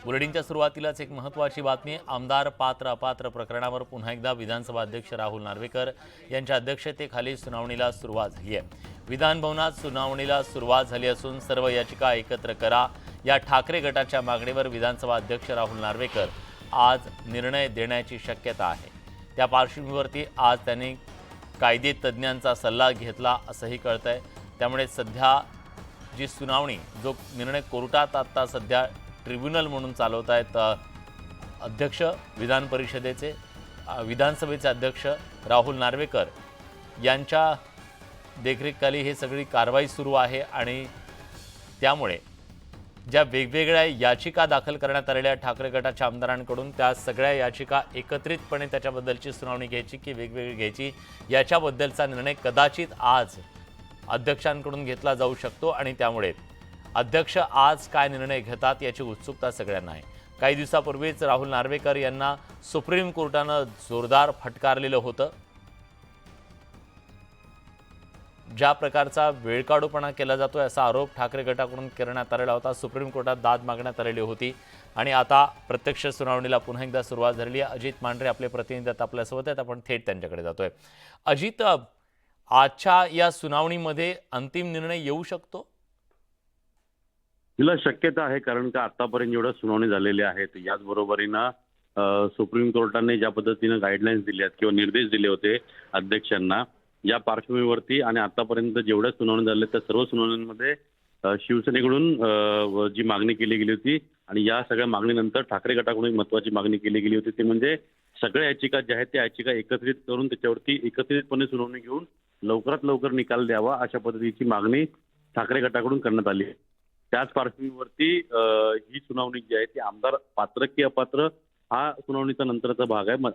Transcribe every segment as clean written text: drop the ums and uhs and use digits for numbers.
बुलेटिनच्या सुरुवातीलाच एक महत्त्वाची बातमी। आमदार पात्र अपात्र प्रकरणावर पुन्हा एकदा विधानसभा अध्यक्ष राहुल नार्वेकर यांच्या अध्यक्षतेखाली सुनावणीला सुरुवात झाली आहे। विधान भवनात सुनावणीला सुरुवात झाली असून सर्व याचिका एकत्र करा या ठाकरे गटाच्या मागणीवर विधानसभा अध्यक्ष राहुल नार्वेकर आज निर्णय देण्याची शक्यता आहे। त्या पार्श्वभूमीवरती आज त्यांनी कायदे तज्ञांचा सल्ला घेतला असंही कळतंय। त्यामुळे सध्या जी सुनावणी जो निर्णय कोर्टात आता सध्या ट्रिब्युनल म्हणून चालवत आहेत अध्यक्ष विधान परिषदेचे विधानसभेचे अध्यक्ष राहुल नार्वेकर यांच्या देखरेखीखाली हे सगळी कारवाई सुरू आहे। आणि त्यामुळे ज्या वेगवेगळ्या याचिका दाखल करण्यात आलेल्या ठाकरे गटाच्या आमदारांकडून त्या सगळ्या याचिका एकत्रितपणे त्याच्याबद्दलची सुनावणी घ्यायची की वेगवेगळी घ्यायची याच्याबद्दलचा निर्णय कदाचित आज अध्यक्षांकडून घेतला जाऊ शकतो। आणि त्यामुळे अध्यक्ष आज काय निर्णय घेतात याची उत्सुकता सगळ्यांना आहे। काही दिवसापूर्वीच राहुल नार्वेकर यांना सुप्रीम कोर्टानं जोरदार फटकारलेलं होतं। ज्या प्रकारचा वेळकाढूपणा केला जातोय असा आरोप ठाकरे गटाकडून करण्यात आलेला होता। सुप्रीम कोर्टात दाद मागण्यात आलेली होती आणि आता प्रत्यक्ष सुनावणीला पुन्हा एकदा सुरुवात झाली आहे। अजित मांढरे आपले प्रतिनिधी आपल्यासोबत आहेत, आपण थेट त्यांच्याकडे जातोय। अजित, आजच्या या सुनावणीमध्ये अंतिम निर्णय येऊ शकतो? तिला शक्यता आहे, कारण का आतापर्यंत जेवढ्या सुनावणी झालेल्या आहेत याचबरोबरीनं सुप्रीम कोर्टाने ज्या पद्धतीनं गाईडलाईन्स दिल्या किंवा निर्देश दिले होते अध्यक्षांना या पार्श्वभूमीवरती आणि आतापर्यंत जेवढ्या सुनावणी झाल्या त्या सर्व सुनावणींमध्ये शिवसेनेकडून जी मागणी केली गेली होती आणि या सगळ्या मागणीनंतर ठाकरे गटाकडून एक महत्त्वाची मागणी केली गेली होती, ते म्हणजे सगळ्या याचिका ज्या आहेत त्या याचिका एकत्रित करून त्याच्यावरती एकत्रितपणे सुनावणी घेऊन लवकरात लवकर निकाल द्यावा अशा पद्धतीची मागणी ठाकरे गटाकडून करण्यात आली। त्याच पार्श्वभूमीवरती ही सुनावणी जी आहे ती आमदार पात्र की अपात्र हा सुनावणीचा नंतरचा भाग आहे,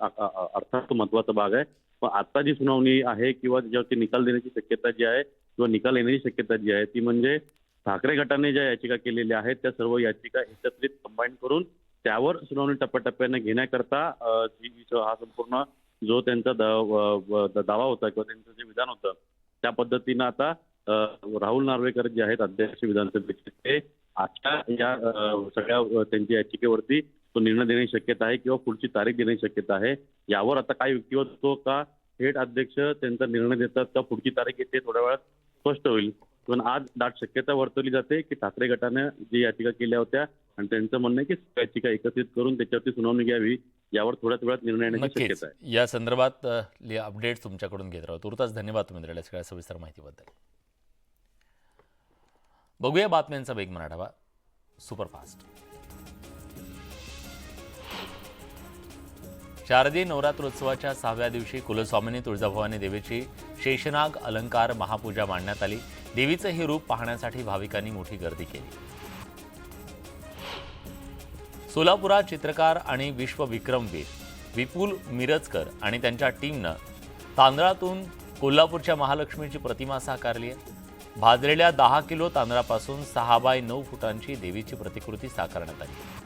अर्थात तो महत्त्वाचा भाग आहे। पण आता जी सुनावणी आहे किंवा त्याच्यावरती निकाल देण्याची शक्यता जी आहे किंवा निकाल येण्याची शक्यता जी आहे ती म्हणजे ठाकरे गटाने ज्या याचिका केलेल्या आहेत त्या सर्व याचिका एकत्रित कंबाईन करून त्यावर सुनावणी टप्प्याटप्प्याने घेण्याकरता हा संपूर्ण जो त्यांचा दावा होता किंवा त्यांचं जे विधान होतं त्या पद्धतीनं आता राहुल नार्वेकर जे आहेत अध्यक्ष विधानसभेचे ते आजच्या या सगळ्या त्यांच्या याचिकेवरती तो निर्णय देण्याची शक्यता आहे किंवा पुढची तारीख देण्याची शक्यता आहे। यावर आता काय युक्तिवाद होतो का थेट अध्यक्ष त्यांचा निर्णय देतात का पुढची तारीख येते थोड्या वेळात स्पष्ट होईल। पण आज दाट शक्यता वर्तवली जाते की ठाकरे गटाने जी याचिका केल्या होत्या आणि त्यांचं म्हणणं आहे की याचिका एकत्रित करून त्याच्यावरती सुनावणी घ्यावी, यावर थोड्याच वेळात निर्णय येण्याची शक्यता आहे। या संदर्भात अपडेट तुमच्याकडून घेत राहू। तुर्तास धन्यवाद तुम्ही दिलेल्या सगळ्या सविस्तर माहितीबद्दल। बघूया बातम्यांचा वेगवान आढावा सुपरफास्ट। शारदीय नवरात्रोत्सवाच्या 6व्या दिवशी कुलस्वामिनी तुळजाभवानी देवीची शेषनाग अलंकार महापूजा मांडण्यात आली। देवीचं हे रूप पाहण्यासाठी भाविकांनी मोठी गर्दी केली। सोलापुरात चित्रकार आणि विश्वविक्रमवीर विपुल मिरजकर आणि त्यांच्या टीमनं तांदळातून कोल्हापूरच्या महालक्ष्मीची प्रतिमा साकारली आहे। भाजलेल्या 10 किलो तांदळापासून 6 बाय 9 फुटांची देवीची प्रतिकृती साकारण्यात आली।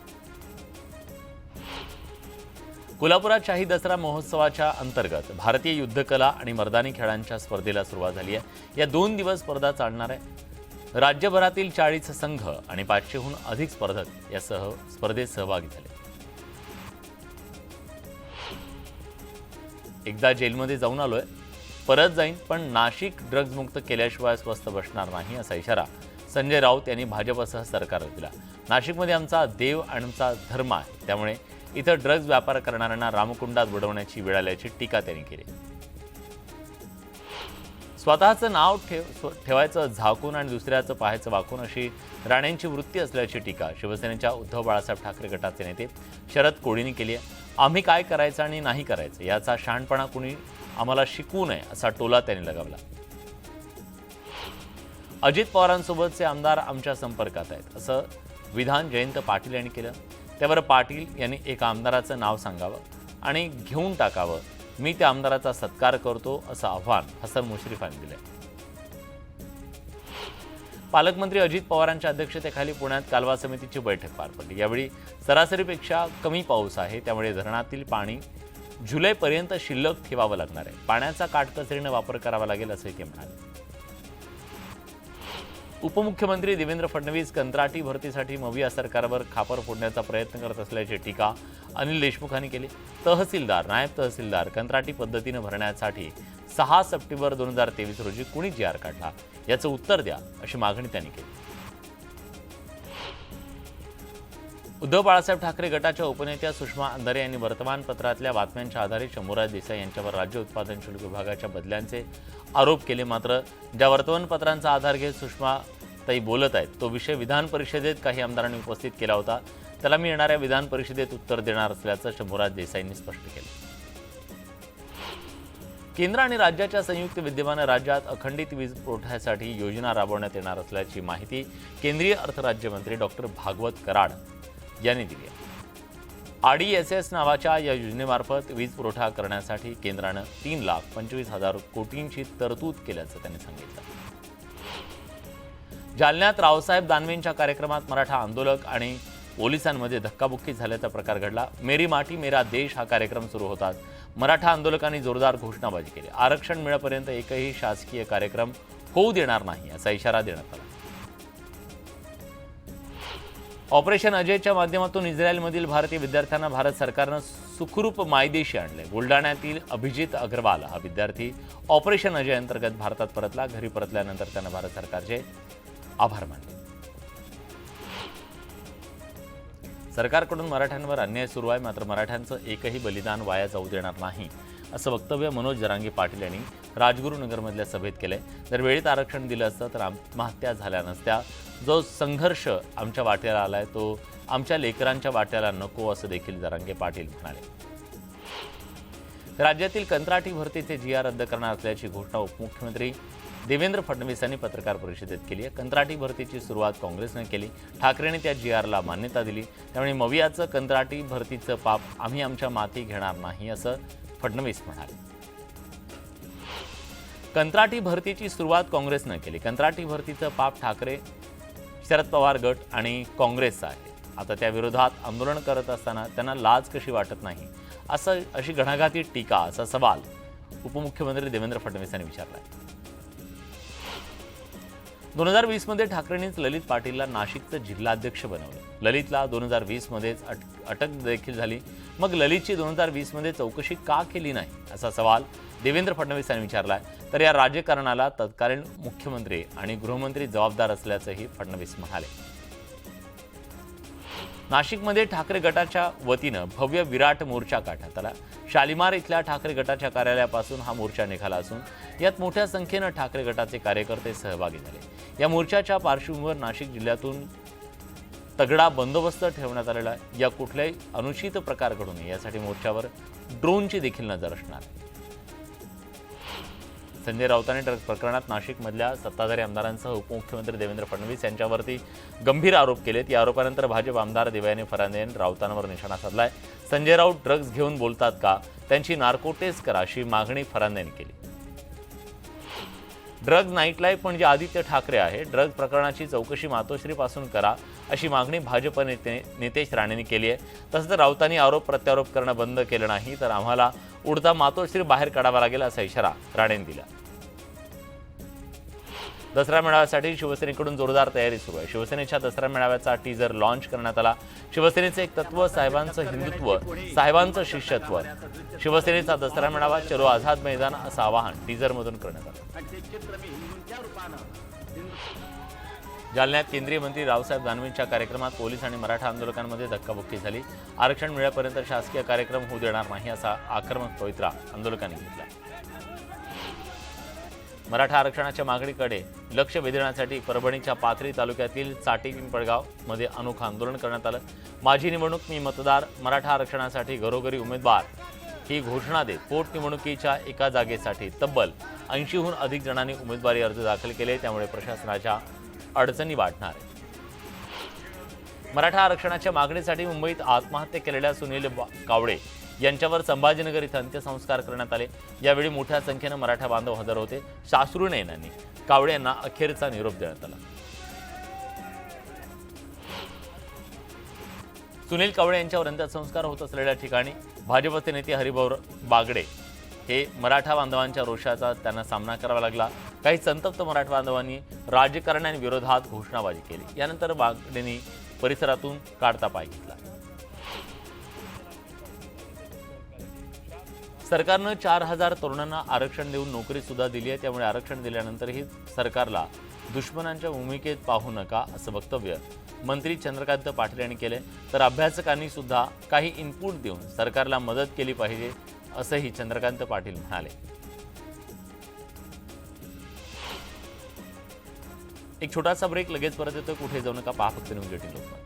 कोल्हापुरात शाही दसरा महोत्सवाच्या अंतर्गत भारतीय युद्धकला आणि मर्दानी खेळांच्या स्पर्धेला सुरुवात झाली आहे। या 2 दिवस स्पर्धा चालणार आहे। राज्यभरातील 40 संघ आणि 500हून अधिक स्पर्धक या स्पर्धेत सहभागी झाले। एकदा जेलमध्ये जाऊन आलोय, परत जाईन, पण नाशिक ड्रग्ज मुक्त केल्याशिवाय स्वस्थ बसणार नाही असा इशारा संजय राऊत यांनी भाजपसह सरकारला दिला। नाशिकमध्ये आमचा देव आणि आमचा धर्म आहे, त्यामुळे इथं ड्रग्ज व्यापार करणाऱ्यांना रामकुंडात बुडवण्याची वेळ आल्याची टीका त्यांनी केली। स्वतःचं नाव ठेवायचं झाकून आणि दुसऱ्याचं पाहायचं वाकून अशी राणेंची वृत्ती असल्याची टीका शिवसेनेच्या उद्धव बाळासाहेब ठाकरे गटाचे नेते शरद कोळींनी केली आहे। आम्ही काय करायचं आणि नाही करायचं याचा शहाणपणा कुणी आम्हाला शिकवू नये असा टोला त्यांनी लगावला। अजित पवारांसोबतचे आमदार आमच्या संपर्कात आहेत असं विधान जयंत पाटील यांनी केलं। त्यावर पाटील यांनी एका आमदाराचं नाव सांगावं आणि घेऊन टाकावं, मी त्या आमदाराचा सत्कार करतो असं आव्हान हसन मुश्रीफांनी दिलंय। पालकमंत्री अजित पवारांच्या अध्यक्षतेखाली पुण्यात कालवा समितीची बैठक पार पडली। यावेळी सरासरीपेक्षा कमी पाऊस आहे, त्यामुळे धरणातील पाणी जुलैपर्यंत शिल्लक ठेवावं लागणार आहे। पाण्याचा काटकसरीने वापर करावा लागेल असंही ते म्हणाले। उपमुख्यमंत्री देवेंद्र फडणवीस कंत्राटी भरतीसाठी मविया सरकारवर खापर फोडण्याचा प्रयत्न करत असल्याची टीका अनिल देशमुखांनी केली. तहसीलदार, नायब तहसीलदार कंत्राटी पद्धतीने भरण्यासाठी 6 सप्टेंबर 2023 रोजी कुणी जी.आर. काढला, याचं उत्तर द्या, अशी मागणी त्यांनी केली. उद्धव बाळासाहेब ठाकरे गटाच्या उपनेत्या सुषमा अंधारे यांनी वर्तमानपत्रातल्या बातम्यांच्या आधारे शंभूराज देसाई यांच्यावर राज्य उत्पादन शुल्क विभागाच्या बदल्यांचे आरोप केले. मात्र ज्या वर्तमानपत्रांचा आधार घेत सुषमा ताई बोलत आहेत तो विषय विधान परिषदेत काही आमदारांनी उपस्थित केला होता. त्याला मी येणाऱ्या विधान परिषदेत उत्तर देणार असल्याचं शंभूराज देसाईंनी स्पष्ट केलं. केंद्र आणि राज्याच्या संयुक्त विद्यमाने राज्यात अखंडित वीज पुरवठ्यासाठी योजना राबवण्यात येणार असल्याची माहिती केंद्रीय अर्थराज्यमंत्री डॉक्टर भागवत कराड यांनी दिली आहे. RDSS नावाच्या या योजनेमार्फत वीज पुरवठा करण्यासाठी केंद्रानं 3,25,000 कोटींची तरतूद केल्याचं त्यांनी सांगितलं. जालन्यात रावसाहेब दानवेंच्या कार्यक्रमात मराठा आंदोलक आणि पोलिसांमध्ये धक्काबुक्की झाल्याचा प्रकार घडला. मेरी माटी मेरा देश हा कार्यक्रम सुरू होताच मराठा आंदोलकांनी जोरदार घोषणाबाजी केली. आरक्षण मिळेपर्यंत एकही शासकीय कार्यक्रम होऊ देणार नाही असा इशारा देण्यात आला. ऑपरेशन अजयच्या माध्यमातून इस्रायलमधील भारतीय विद्यार्थ्यांना भारत सरकारनं सुखरूप मायदेशी आणले. बुलडाण्यातील अभिजित अग्रवाल हा विद्यार्थी ऑपरेशन अजय अंतर्गत भारतात परतला. घरी परतल्यानंतर त्यानं भारत सरकारचे आभार मानले. सरकारकडून मराठ्यांवर अन्याय सुरू आहे, मात्र मराठ्यांचं एकही बलिदान वाया जाऊ देणार नाही असं वक्तव्य मनोज जरांगे पाटील यांनी राजगुरुनगरमधल्या सभेत केलंय. जर वेळेत आरक्षण दिलं असतं तर आत्महत्या झाल्या नसत्या. जो संघर्ष आमच्या वाट्याला आलाय तो आमच्या लेकरांच्या वाट्याला नको असं देखील जरांगे पाटील म्हणाले. राज्यातील कंत्राटी भरतीचे जी.आर. रद्द करणार असल्याची घोषणा उपमुख्यमंत्री देवेंद्र फडणवीस यांनी पत्रकार परिषदेत केली आहे. कंत्राटी भरतीची सुरुवात काँग्रेसने केली. ठाकरेंनी त्या जी.आर.ला मान्यता दिली. त्यामुळे मवियाचं कंत्राटी भरतीचं पाप आम्ही आमच्या माथी घेणार नाही असं फडणवीस म्हणाले. कंत्राटी भरतीची सुरुवात काँग्रेसनं केली. कंत्राटी भरतीचं पाप ठाकरे, शरद पवार गट आणि काँग्रेसचं आहे. आता त्या विरोधात आंदोलन करत असताना त्यांना लाज कशी वाटत नाही अशी घणाघाती टीका, असा सवाल उपमुख्यमंत्री देवेंद्र फडणवीस यांनी विचारला. 2020 मध्ये ठाकरेंनीच ललित पाटीलला नाशिकचं जिल्हाध्यक्ष बनवलं. ललितला 2020 मध्येच अटक देखील झाली. मग ललितची 2020 मध्ये चौकशी का केली नाही असा सवाल देवेंद्र फडणवीस यांनी विचारला. तर या राजकारणाला तत्कालीन मुख्यमंत्री आणि गृहमंत्री जबाबदार असल्याचंही फडणवीस म्हणाले. नाशिकमध्ये ठाकरे गटाच्या वतीनं भव्य विराट मोर्चा काढण्यात आला. शालिमार इथल्या ठाकरे गटाच्या कार्यालयापासून हा मोर्चा निघाला असून यात मोठ्या संख्येनं ठाकरे गटाचे कार्यकर्ते सहभागी झाले. या मोर्चाच्या पार्श्वभूमीवर नाशिक जिल्ह्यातून तगडा बंदोबस्त ठेवण्यात आलेला आहे. या कुठल्याही अनुचित प्रकार घडू नये यासाठी मोर्चावर ड्रोनची देखील नजर असणार. संजय राऊतांनी ड्रग्ज प्रकरणात नाशिकमधल्या सत्ताधारी आमदारांसह उपमुख्यमंत्री देवेंद्र फडणवीस यांच्यावरती गंभीर आरोप केलेत. या आरोपानंतर भाजप आमदार देवयानी फरांदे यांनी राऊतांवर निशाणा साधलाय. संजय राऊत ड्रग्ज घेऊन बोलतात का, त्यांची नार्को टेस्ट करा अशी मागणी फरांदे यांनी केली. ड्रग्ज नाईट लाईफ म्हणजे आदित्य ठाकरे आहे. ड्रग्ज प्रकरणाची चौकशी मातोश्रीपासून करा अशी मागणी भाजप नेते नितेश राणेंनी केली आहे. तसंच राऊतांनी आरोप प्रत्यारोप करणं बंद केलं नाही तर आम्हाला उडता मातोश्री बाहेर काढावा लागेल असा इशारा राणेंनी दिला. दसरा मेळाव्यासाठी शिवसेनेकडून जोरदार तयारी सुरू आहे. शिवसेनेच्या दसरा मेळाव्याचा टीजर लॉन्च करण्यात आला. शिवसेनेचे एक तत्व, साहेबांचं हिंदुत्व, साहेबांचं शिष्यत्व. शिवसेनेचा दसरा मेळावा चलो आझाद मैदान असं आवाहन टीजरमधून करण्यात आलं. जालन्यात केंद्रीय मंत्री रावसाहेब दानवेंच्या कार्यक्रमात पोलीस आणि मराठा आंदोलकांमध्ये धक्काबुक्की झाली. आरक्षण मिळेपर्यंत शासकीय कार्यक्रम होऊ देणार नाही असा आक्रमक पवित्रा आंदोलकांनी घेतला. मराठा आरक्षणाच्या मागणीकडे लक्ष वेधण्यासाठी परभणीच्या पाथरी तालुक्यातील चाटी पिंपळगाव मध्ये अनोखं आंदोलन करण्यात आलं. माझी निवडणूक मी मतदार, मराठा आरक्षणासाठी घरोघरी उमेदवार ही घोषणा देत पोटनिवडणुकीच्या एका जागेसाठी तब्बल 80हून अधिक जणांनी उमेदवारी अर्ज दाखल केले. त्यामुळे प्रशासनाच्या अडचणी वाढणार आहेत. मराठा आरक्षणाच्या मागणीसाठी मुंबईत आत्महत्या केलेल्या सुनील कावळे यांच्यावर संभाजीनगर इथं अंत्यसंस्कार करण्यात आले. यावेळी मोठ्या संख्येनं मराठा बांधव हजर होते. साश्रुनयनांनी कावळे यांना अखेरचा निरोप देण्यात आला. सुनील कावळे यांच्यावर अंत्यसंस्कार होत असलेल्या ठिकाणी भाजपचे नेते हरिभाऊ बागडे हे मराठा बांधवांच्या रोषाचा त्यांना सामना करावा लागला. काही संतप्त मराठा बांधवांनी राजकारण्यांविरोधात घोषणाबाजी केली. यानंतर बागडेंनी परिसरातून काढता पाय घेतला. सरकारनं 4,000 तरुणांना आरक्षण देऊन नोकरी सुद्धा दिली आहे. त्यामुळे आरक्षण दिल्यानंतरही सरकारला दुश्मनांच्या भूमिकेत पाहू नका असं वक्तव्य मंत्री चंद्रकांत पाटील यांनी केले. तर अभ्यासकांनी सुद्धा काही इनपुट देऊन सरकारला मदत केली पाहिजे असंही चंद्रकांत पाटील म्हणाले. एक छोटासा ब्रेक, लगेच परत येतो. कुठे जाऊ नका, पहा फक्त न्यूज 18 लोकमत.